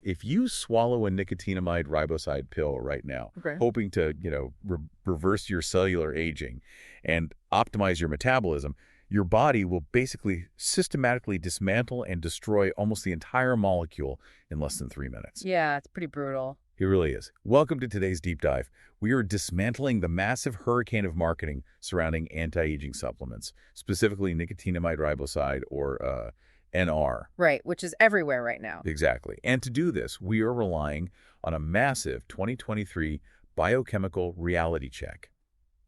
if you swallow a nicotinamide riboside pill right now, Okay. hoping to, reverse your cellular aging and optimize your metabolism, your body will basically systematically dismantle and destroy almost the entire molecule in less than 3 minutes. Yeah, it's pretty brutal. It really is. Welcome to today's deep dive. We are dismantling the massive hurricane of marketing surrounding anti-aging supplements, specifically nicotinamide riboside or NR. Right, which is everywhere right now. Exactly. And to do this, we are relying on a massive 2023 biochemical reality check.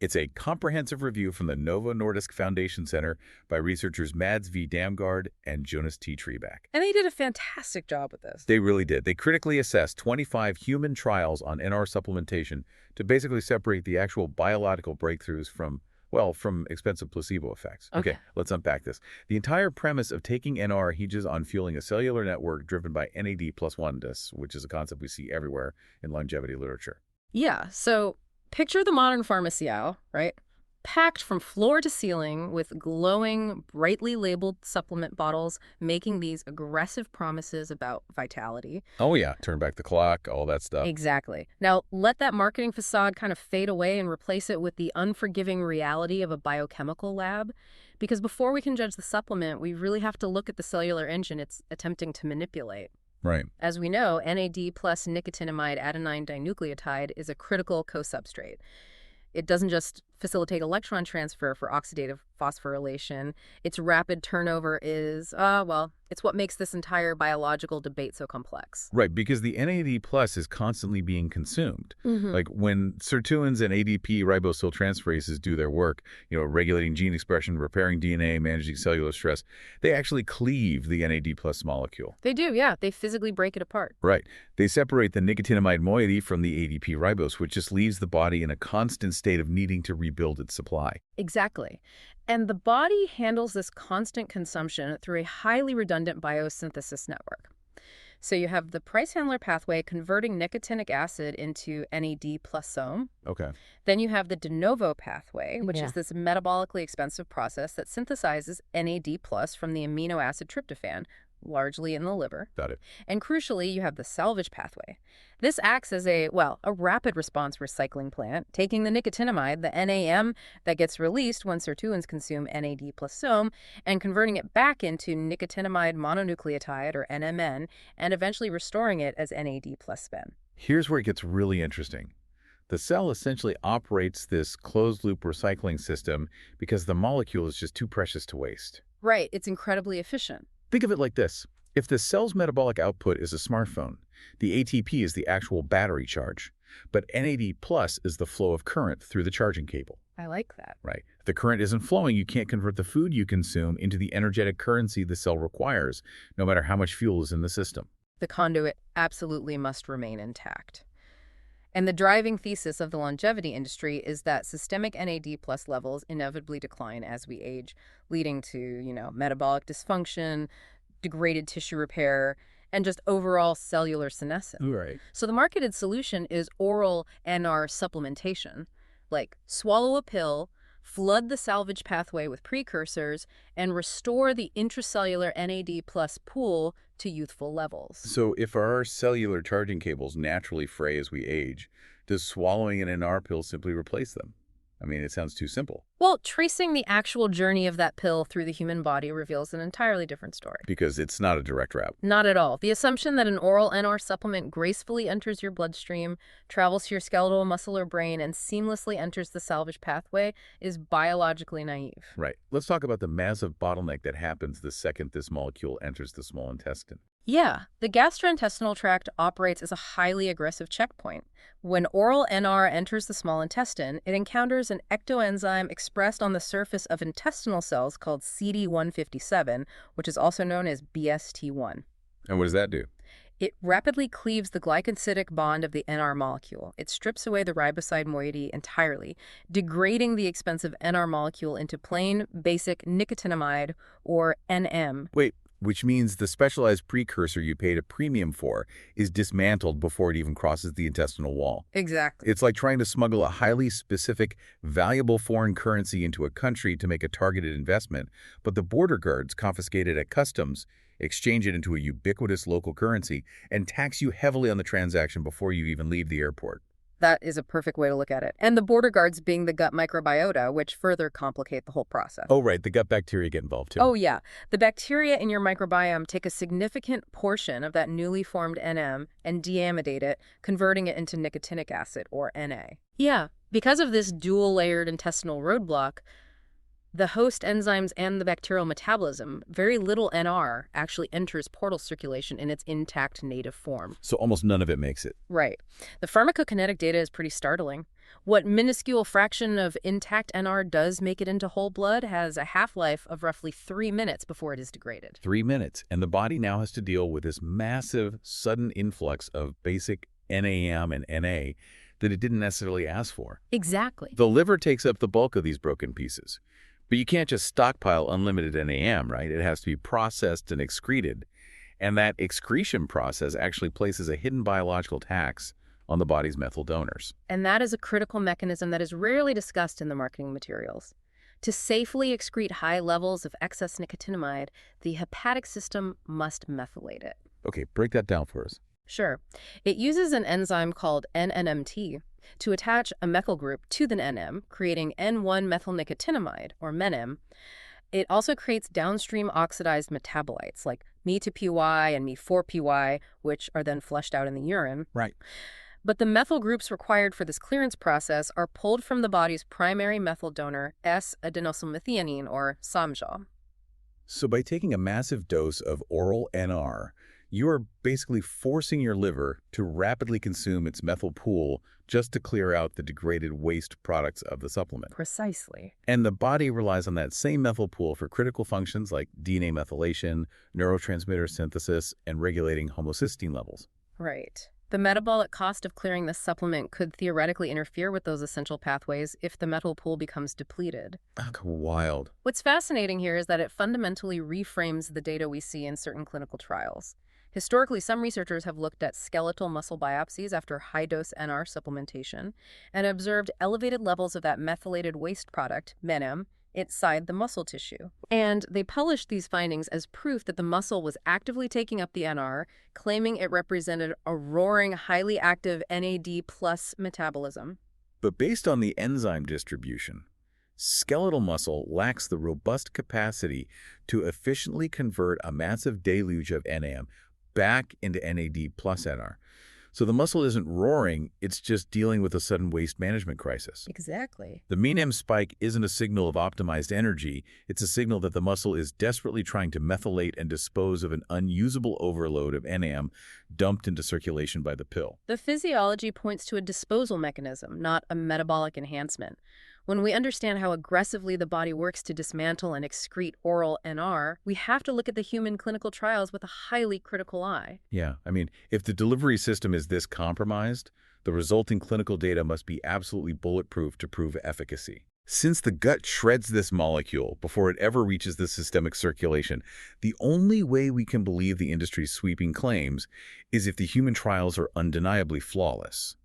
It's a comprehensive review from the Novo Nordisk Foundation Center by researchers Mads V. Damgaard and Jonas T. Treback. And they did a fantastic job with this. They really did. They critically assessed 25 human trials on NR supplementation to basically separate the actual biological breakthroughs from expensive placebo effects. Okay, let's unpack this. The entire premise of taking NR hinges on fueling a cellular network driven by NAD+1, which is a concept we see everywhere in longevity literature. Yeah, so picture the modern pharmacy aisle, right? Packed from floor to ceiling with glowing, brightly labeled supplement bottles making these aggressive promises about vitality. Oh yeah, turn back the clock, all that stuff. Exactly. Now, let that marketing facade kind of fade away and replace it with the unforgiving reality of a biochemical lab. Because before we can judge the supplement, we really have to look at the cellular engine it's attempting to manipulate. Right. As we know, NAD plus nicotinamide adenine dinucleotide is a critical co-substrate. It doesn't just facilitate electron transfer for oxidative phosphorylation. Its rapid turnover is, it's what makes this entire biological debate so complex. Right, because the NAD plus is constantly being consumed. Like when sirtuins and ADP ribosyl transferases do their work, regulating gene expression, repairing DNA, managing cellular stress, they actually cleave the NAD plus molecule. They do, yeah. They physically break it apart. Right. They separate the nicotinamide moiety from the ADP ribose, which just leaves the body in a constant state of needing to rebuild its supply. Exactly. And the body handles this constant consumption through a highly redundant biosynthesis network. So you have the Price handler pathway converting nicotinic acid into NAD plus some. Okay. Then you have the de novo pathway, which is this metabolically expensive process that synthesizes NAD plus from the amino acid tryptophan, largely in the liver. Got it. And crucially, you have the salvage pathway. This acts as a rapid response recycling plant, taking the nicotinamide, the NAM that gets released when sirtuins consume NAD plus some, and converting it back into nicotinamide mononucleotide, or NMN, and eventually restoring it as NAD plus spen. Here's where it gets really interesting. The cell essentially operates this closed-loop recycling system because the molecule is just too precious to waste. Right. It's incredibly efficient. Think of it like this. If the cell's metabolic output is a smartphone, the ATP is the actual battery charge, but NAD plus is the flow of current through the charging cable. I like that. Right. If the current isn't flowing, you can't convert the food you consume into the energetic currency the cell requires, no matter how much fuel is in the system. The conduit absolutely must remain intact. And the driving thesis of the longevity industry is that systemic NAD plus levels inevitably decline as we age, leading to, metabolic dysfunction, degraded tissue repair, and just overall cellular senescence. Right. So the marketed solution is oral NR supplementation, like swallow a pill, flood the salvage pathway with precursors, and restore the intracellular NAD plus pool to youthful levels. So if our cellular charging cables naturally fray as we age, does swallowing an NR pill simply replace them? I mean, it sounds too simple. Well, tracing the actual journey of that pill through the human body reveals an entirely different story. Because it's not a direct route. Not at all. The assumption that an oral NR supplement gracefully enters your bloodstream, travels to your skeletal muscle or brain, and seamlessly enters the salvage pathway is biologically naive. Right. Let's talk about the massive bottleneck that happens the second this molecule enters the small intestine. Yeah, the gastrointestinal tract operates as a highly aggressive checkpoint. When oral NR enters the small intestine, it encounters an ectoenzyme expressed on the surface of intestinal cells called CD157, which is also known as BST1. And what does that do? It rapidly cleaves the glycosidic bond of the NR molecule. It strips away the riboside moiety entirely, degrading the expensive NR molecule into plain, basic nicotinamide, or NM. Wait, which means the specialized precursor you paid a premium for is dismantled before it even crosses the intestinal wall. Exactly. It's like trying to smuggle a highly specific, valuable foreign currency into a country to make a targeted investment, but the border guards confiscate it at customs exchange it into a ubiquitous local currency, and tax you heavily on the transaction before you even leave the airport. That is a perfect way to look at it. And the border guards being the gut microbiota, which further complicate the whole process. Oh, right. The gut bacteria get involved, too. Oh, yeah. The bacteria in your microbiome take a significant portion of that newly formed NM and deamidate it, converting it into nicotinic acid, or Na. Yeah. Because of this dual-layered intestinal roadblock, the host enzymes and the bacterial metabolism, very little NR actually enters portal circulation in its intact native form. So almost none of it makes it. Right. The pharmacokinetic data is pretty startling. What minuscule fraction of intact NR does make it into whole blood has a half-life of roughly 3 minutes before it is degraded. 3 minutes. And the body now has to deal with this massive, sudden influx of basic NAM and NA that it didn't necessarily ask for. Exactly. The liver takes up the bulk of these broken pieces. But you can't just stockpile unlimited NAM, right? It has to be processed and excreted. And that excretion process actually places a hidden biological tax on the body's methyl donors. And that is a critical mechanism that is rarely discussed in the marketing materials. To safely excrete high levels of excess nicotinamide, the hepatic system must methylate it. Okay, break that down for us. Sure. It uses an enzyme called NNMT to attach a methyl group to the NM, creating N1-methylnicotinamide, or menim. It also creates downstream oxidized metabolites like me2py and me4py, which are then flushed out in the urine. Right. But the methyl groups required for this clearance process are pulled from the body's primary methyl donor, S-adenosylmethionine, or SAMJA. So by taking a massive dose of oral NR, you are basically forcing your liver to rapidly consume its methyl pool just to clear out the degraded waste products of the supplement. Precisely. And the body relies on that same methyl pool for critical functions like DNA methylation, neurotransmitter synthesis, and regulating homocysteine levels. Right. The metabolic cost of clearing this supplement could theoretically interfere with those essential pathways if the methyl pool becomes depleted. Wild. What's fascinating here is that it fundamentally reframes the data we see in certain clinical trials. Historically, some researchers have looked at skeletal muscle biopsies after high-dose NR supplementation and observed elevated levels of that methylated waste product, menim, inside the muscle tissue. And they published these findings as proof that the muscle was actively taking up the NR, claiming it represented a roaring, highly active NAD plus metabolism. But based on the enzyme distribution, skeletal muscle lacks the robust capacity to efficiently convert a massive deluge of NAM back into NAD plus NR. So the muscle isn't roaring, it's just dealing with a sudden waste management crisis. Exactly. The menim spike isn't a signal of optimized energy, it's a signal that the muscle is desperately trying to methylate and dispose of an unusable overload of NAM dumped into circulation by the pill. The physiology points to a disposal mechanism, not a metabolic enhancement. When we understand how aggressively the body works to dismantle and excrete oral NR, we have to look at the human clinical trials with a highly critical eye. Yeah, I mean, if the delivery system is this compromised, the resulting clinical data must be absolutely bulletproof to prove efficacy. Since the gut shreds this molecule before it ever reaches the systemic circulation, the only way we can believe the industry's sweeping claims is if the human trials are undeniably flawless.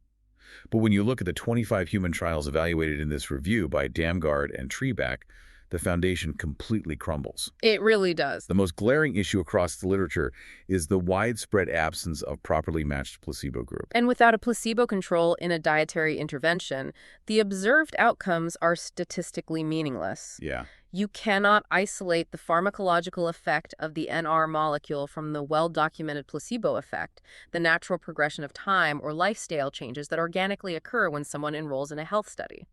But when you look at the 25 human trials evaluated in this review by Damgard and Treback, the foundation completely crumbles. It really does. The most glaring issue across the literature is the widespread absence of properly matched placebo group. And without a placebo control in a dietary intervention, the observed outcomes are statistically meaningless. Yeah. You cannot isolate the pharmacological effect of the NR molecule from the well-documented placebo effect, the natural progression of time or lifestyle changes that organically occur when someone enrolls in a health study.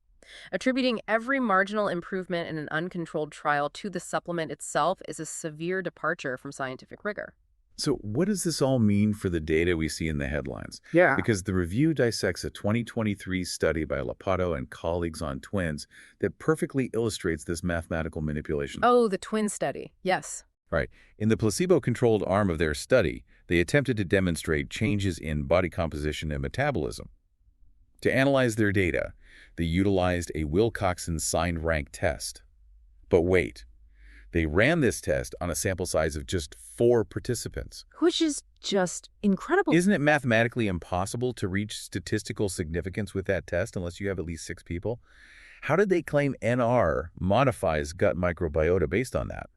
Attributing every marginal improvement in an uncontrolled trial to the supplement itself is a severe departure from scientific rigor. So what does this all mean for the data we see in the headlines? Yeah. Because the review dissects a 2023 study by Lapato and colleagues on twins that perfectly illustrates this mathematical manipulation. Oh, the twin study. Yes. Right. In the placebo-controlled arm of their study, they attempted to demonstrate changes in body composition and metabolism. To analyze their data, they utilized a Wilcoxon signed rank test. But wait, they ran this test on a sample size of just 4 participants. Which is just incredible. Isn't it mathematically impossible to reach statistical significance with that test unless you have at least 6 people? How did they claim NR modifies gut microbiota based on that?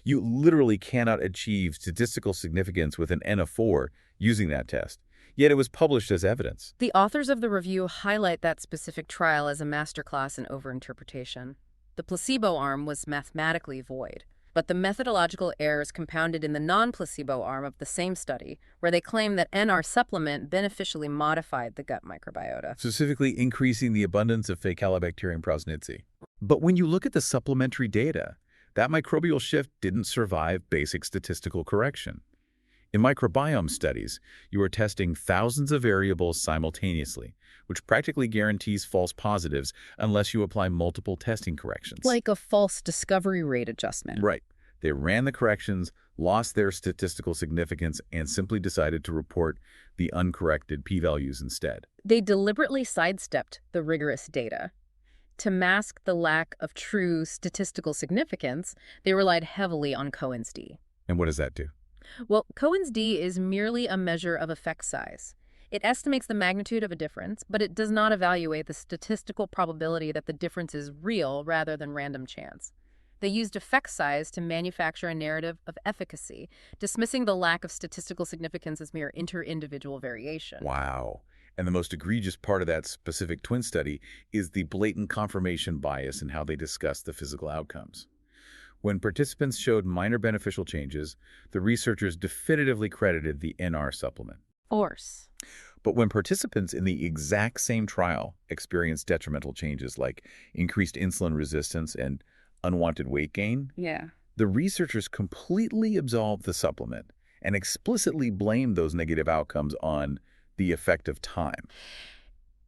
You literally cannot achieve statistical significance with an N of 4 using that test, yet it was published as evidence. The authors of the review highlight that specific trial as a masterclass in overinterpretation. The placebo arm was mathematically void, but the methodological errors compounded in the non-placebo arm of the same study, where they claim that NR supplement beneficially modified the gut microbiota, specifically increasing the abundance of Faecalibacterium prausnitzii. But when you look at the supplementary data, that microbial shift didn't survive basic statistical correction. In microbiome studies, you are testing thousands of variables simultaneously, which practically guarantees false positives unless you apply multiple testing corrections. like a false discovery rate adjustment. Right. They ran the corrections, lost their statistical significance, and simply decided to report the uncorrected p-values instead. They deliberately sidestepped the rigorous data. To mask the lack of true statistical significance, they relied heavily on Cohen's d. And what does that do? Well, Cohen's d is merely a measure of effect size. It estimates the magnitude of a difference, but it does not evaluate the statistical probability that the difference is real rather than random chance. They used effect size to manufacture a narrative of efficacy, dismissing the lack of statistical significance as mere inter-individual variation. Wow. And the most egregious part of that specific twin study is the blatant confirmation bias in how they discuss the physical outcomes. When participants showed minor beneficial changes, the researchers definitively credited the NR supplement. Force. But when participants in the exact same trial experienced detrimental changes like increased insulin resistance and unwanted weight gain, the researchers completely absolved the supplement and explicitly blamed those negative outcomes on the effect of time.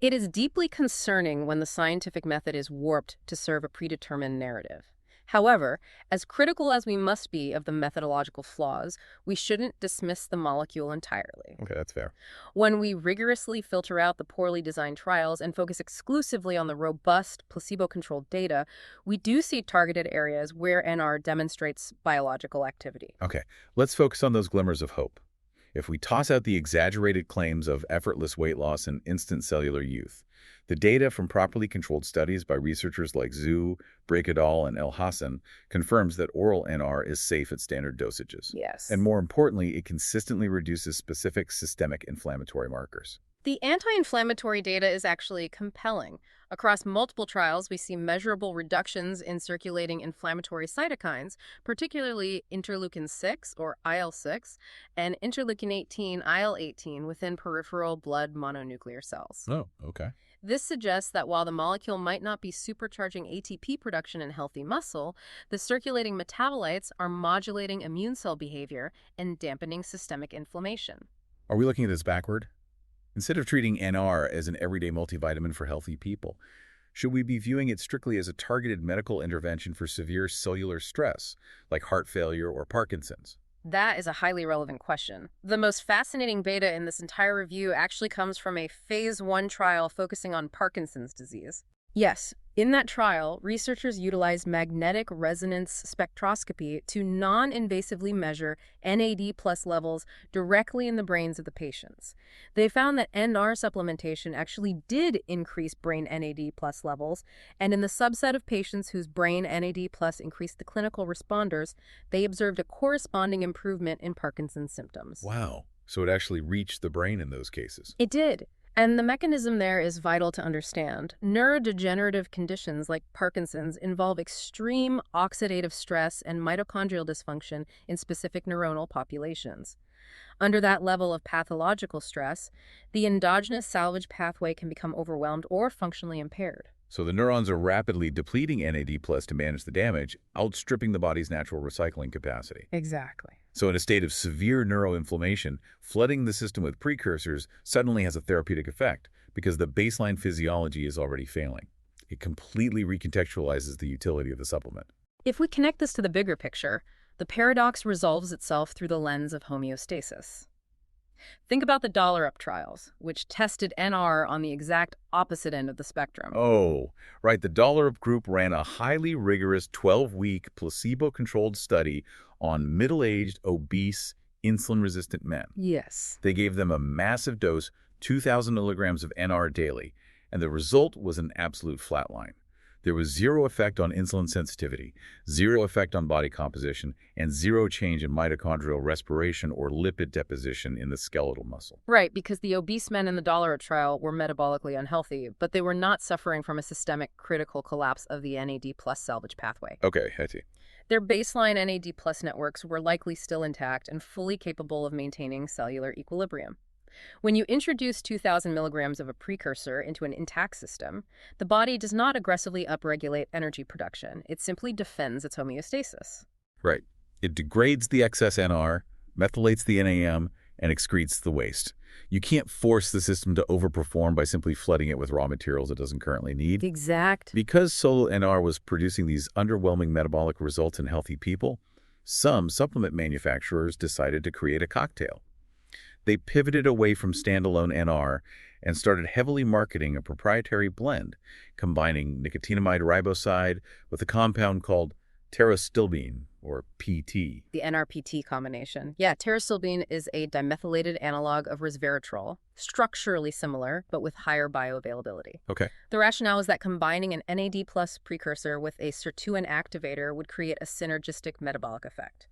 It is deeply concerning when the scientific method is warped to serve a predetermined narrative. However, as critical as we must be of the methodological flaws, we shouldn't dismiss the molecule entirely. Okay, that's fair. When we rigorously filter out the poorly designed trials and focus exclusively on the robust, placebo-controlled data, we do see targeted areas where NR demonstrates biological activity. Okay, let's focus on those glimmers of hope. If we toss out the exaggerated claims of effortless weight loss and instant cellular youth, the data from properly controlled studies by researchers like Zhu, Breakadal, and El Hassan confirms that oral NR is safe at standard dosages. Yes. And more importantly, it consistently reduces specific systemic inflammatory markers. The anti-inflammatory data is actually compelling. Across multiple trials, we see measurable reductions in circulating inflammatory cytokines, particularly interleukin-6, or IL-6, and interleukin-18, IL-18, within peripheral blood mononuclear cells. Oh, okay. This suggests that while the molecule might not be supercharging ATP production in healthy muscle, the circulating metabolites are modulating immune cell behavior and dampening systemic inflammation. Are we looking at this backward? Instead of treating NR as an everyday multivitamin for healthy people, should we be viewing it strictly as a targeted medical intervention for severe cellular stress, like heart failure or Parkinson's? That is a highly relevant question. The most fascinating data in this entire review actually comes from a phase 1 trial focusing on Parkinson's disease. Yes, in that trial, researchers utilized magnetic resonance spectroscopy to non-invasively measure NAD+ levels directly in the brains of the patients. They found that NR supplementation actually did increase brain NAD+ levels, and in the subset of patients whose brain NAD+ increased the clinical responders, they observed a corresponding improvement in Parkinson's symptoms. Wow. So it actually reached the brain in those cases. It did. And the mechanism there is vital to understand. Neurodegenerative conditions like Parkinson's involve extreme oxidative stress and mitochondrial dysfunction in specific neuronal populations. Under that level of pathological stress, the endogenous salvage pathway can become overwhelmed or functionally impaired. So the neurons are rapidly depleting NAD+ to manage the damage, outstripping the body's natural recycling capacity. Exactly. So in a state of severe neuroinflammation, flooding the system with precursors suddenly has a therapeutic effect because the baseline physiology is already failing. It completely recontextualizes the utility of the supplement. If we connect this to the bigger picture, the paradox resolves itself through the lens of homeostasis. Think about the dollar-up trials, which tested NR on the exact opposite end of the spectrum. Oh, right. The dollar-up group ran a highly rigorous 12-week placebo-controlled study on middle-aged, obese, insulin-resistant men. Yes. They gave them a massive dose, 2,000 milligrams of NR daily, and the result was an absolute flatline. There was zero effect on insulin sensitivity, zero effect on body composition, and zero change in mitochondrial respiration or lipid deposition in the skeletal muscle. Right, because the obese men in the dollar trial were metabolically unhealthy, but they were not suffering from a systemic critical collapse of the NAD plus salvage pathway. Okay, I see. Their baseline NAD plus networks were likely still intact and fully capable of maintaining cellular equilibrium. When you introduce 2,000 milligrams of a precursor into an intact system, the body does not aggressively upregulate energy production. It simply defends its homeostasis. Right. It degrades the excess NR, methylates the NAM, and excretes the waste. You can't force the system to overperform by simply flooding it with raw materials it doesn't currently need. Exact. Because solo NR was producing these underwhelming metabolic results in healthy people, some supplement manufacturers decided to create a cocktail. They pivoted away from standalone NR and started heavily marketing a proprietary blend, combining nicotinamide riboside with a compound called pterostilbene, or PT. The NRPT combination. Yeah, pterostilbene is a dimethylated analog of resveratrol, structurally similar, but with higher bioavailability. Okay. The rationale is that combining an NAD plus precursor with a sirtuin activator would create a synergistic metabolic effect.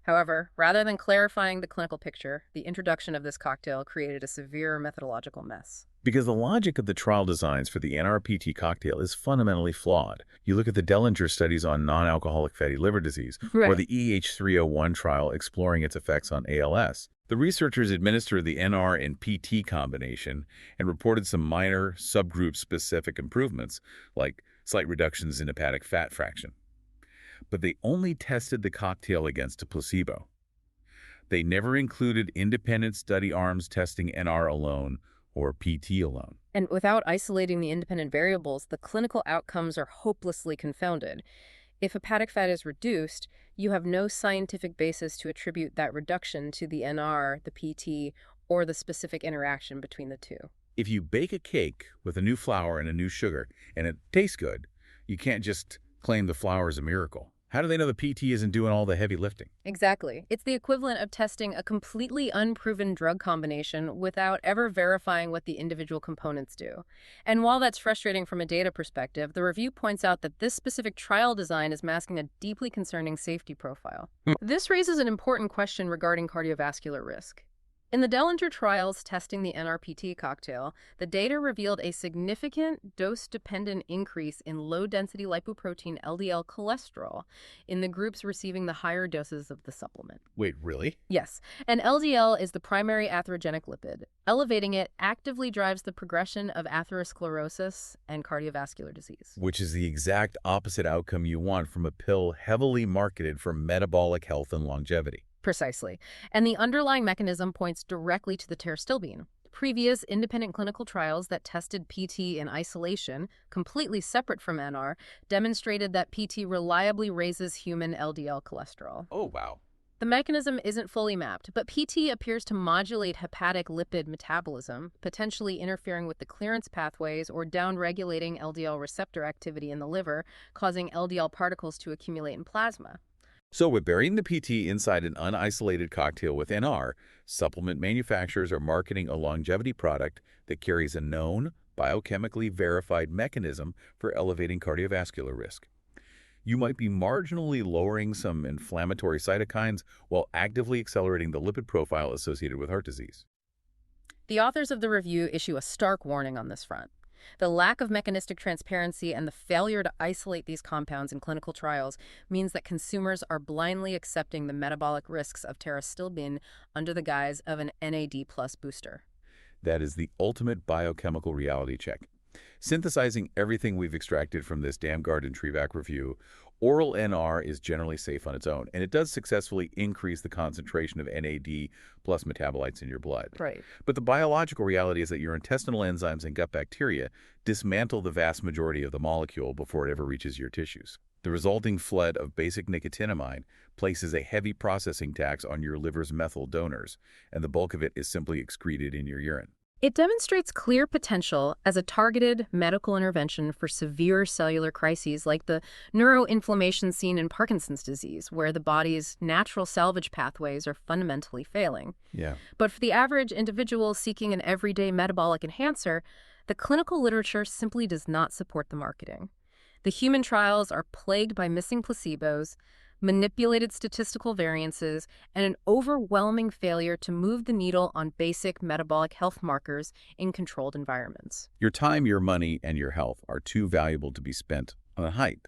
However, rather than clarifying the clinical picture, the introduction of this cocktail created a severe methodological mess. Because the logic of the trial designs for the NRPT cocktail is fundamentally flawed. You look at the Dellinger studies on non-alcoholic fatty liver disease, or the EH301 trial exploring its effects on ALS. The researchers administered the NR and PT combination and reported some minor subgroup-specific improvements, like slight reductions in hepatic fat fraction. But they only tested the cocktail against a placebo. They never included independent study arms testing NR alone or PT alone. And without isolating the independent variables, the clinical outcomes are hopelessly confounded. If hepatic fat is reduced, you have no scientific basis to attribute that reduction to the NR, the PT, or the specific interaction between the two. If you bake a cake with a new flour and a new sugar, and it tastes good, you can't just claim the flour is a miracle. How do they know the PT isn't doing all the heavy lifting? Exactly. It's the equivalent of testing a completely unproven drug combination without ever verifying what the individual components do. And while that's frustrating from a data perspective, the review points out that this specific trial design is masking a deeply concerning safety profile. This raises an important question regarding cardiovascular risk. In the Dellinger trials testing the NRPT cocktail, the data revealed a significant dose-dependent increase in low-density lipoprotein LDL cholesterol in the groups receiving the higher doses of the supplement. Wait, really? Yes, and LDL is the primary atherogenic lipid. Elevating it actively drives the progression of atherosclerosis and cardiovascular disease. Which is the exact opposite outcome you want from a pill heavily marketed for metabolic health and longevity. Precisely. And the underlying mechanism points directly to the pterostilbene. Previous independent clinical trials that tested PT in isolation, completely separate from NR, demonstrated that PT reliably raises human LDL cholesterol. Oh, wow. The mechanism isn't fully mapped, but PT appears to modulate hepatic lipid metabolism, potentially interfering with the clearance pathways or downregulating LDL receptor activity in the liver, causing LDL particles to accumulate in plasma. So with burying the PT inside an unisolated cocktail with NR, supplement manufacturers are marketing a longevity product that carries a known, biochemically verified mechanism for elevating cardiovascular risk. You might be marginally lowering some inflammatory cytokines while actively accelerating the lipid profile associated with heart disease. The authors of the review issue a stark warning on this front. The lack of mechanistic transparency and the failure to isolate these compounds in clinical trials means that consumers are blindly accepting the metabolic risks of pterostilbene under the guise of an NAD plus booster. That is the ultimate biochemical reality check. Synthesizing everything we've extracted from this Damgard and Trivac review, oral NR is generally safe on its own, and it does successfully increase the concentration of NAD plus metabolites in your blood. Right. But the biological reality is that your intestinal enzymes and gut bacteria dismantle the vast majority of the molecule before it ever reaches your tissues. The resulting flood of basic nicotinamide places a heavy processing tax on your liver's methyl donors, and the bulk of it is simply excreted in your urine. It demonstrates clear potential as a targeted medical intervention for severe cellular crises like the neuroinflammation seen in Parkinson's disease, where the body's natural salvage pathways are fundamentally failing. Yeah. But for the average individual seeking an everyday metabolic enhancer, the clinical literature simply does not support the marketing. The human trials are plagued by missing placebos, manipulated statistical variances, and an overwhelming failure to move the needle on basic metabolic health markers in controlled environments. Your time, your money, and your health are too valuable to be spent on a hype.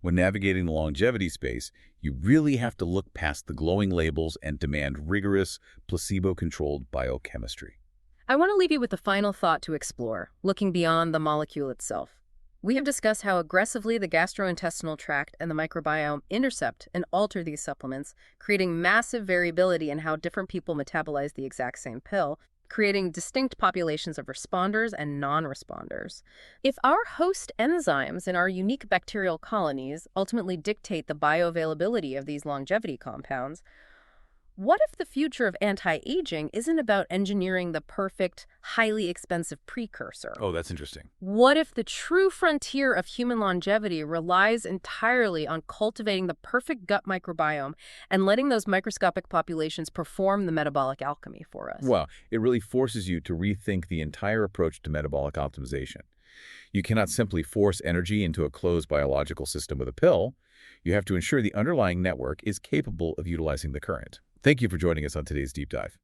When navigating the longevity space, you really have to look past the glowing labels and demand rigorous, placebo-controlled biochemistry. I want to leave you with a final thought to explore, looking beyond the molecule itself. We have discussed how aggressively the gastrointestinal tract and the microbiome intercept and alter these supplements, creating massive variability in how different people metabolize the exact same pill, creating distinct populations of responders and non-responders. If our host enzymes in our unique bacterial colonies ultimately dictate the bioavailability of these longevity compounds, what if the future of anti-aging isn't about engineering the perfect, highly expensive precursor? Oh, that's interesting. What if the true frontier of human longevity relies entirely on cultivating the perfect gut microbiome and letting those microscopic populations perform the metabolic alchemy for us? Well, it really forces you to rethink the entire approach to metabolic optimization. You cannot simply force energy into a closed biological system with a pill. You have to ensure the underlying network is capable of utilizing the current. Thank you for joining us on today's deep dive.